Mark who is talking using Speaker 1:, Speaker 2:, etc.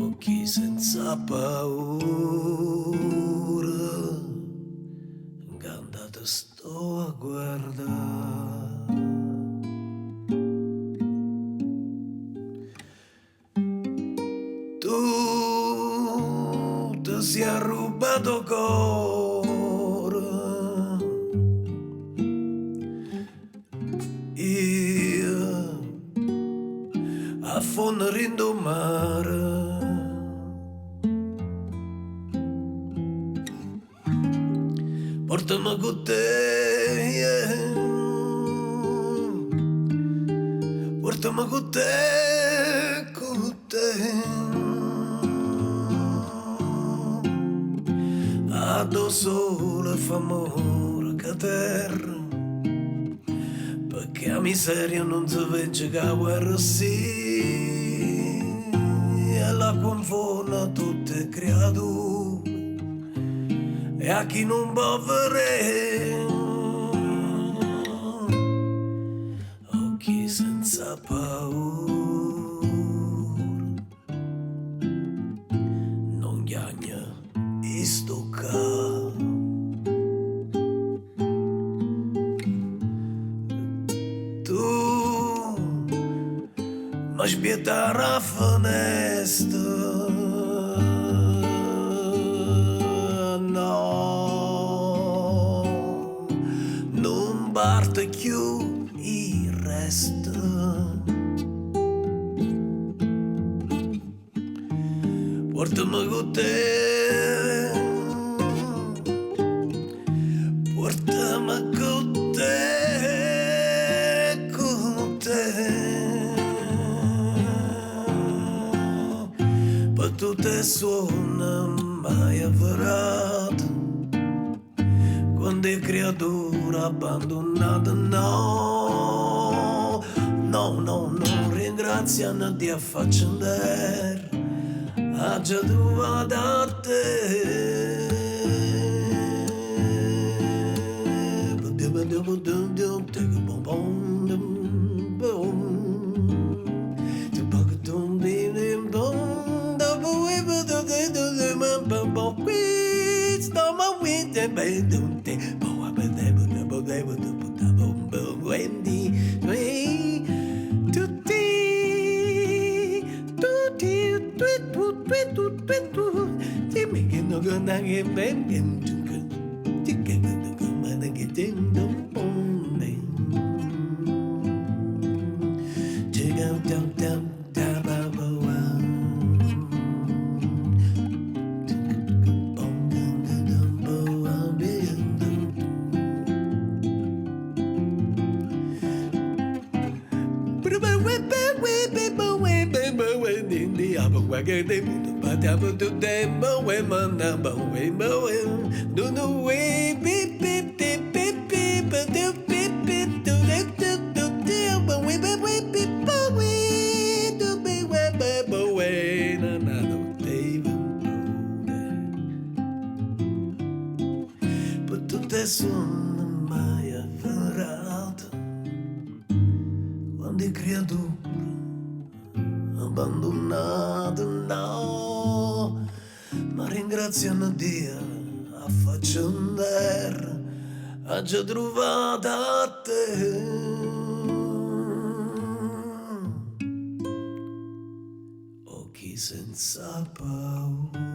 Speaker 1: occhi senza paura, andate sto a guardare. Tu ti sia rubato cuore, io a fondo rindo mare. Portami con te, yeah. Portami con te, con te. Addo sole fa amore che terra, perché la miseria non si vence che la guerra sì, e la confonda tutte le creature, e a chi non può vedere, occhi senza paura, non gagna istocca. Tu ma spietare a finestra, no, non parte più il resto. Portami con te, portami con te, con te, per tutte suona mai avverato, quando è creatura abbandonata, no, no, no, no, ringraziano di affaccendere. Ha già trovato a te. Per tutte sono mai avverato, quando è creatura abbandonata, no, ma ringraziano Dio a faccendere, ha già trovato a te. Occhi senza paura.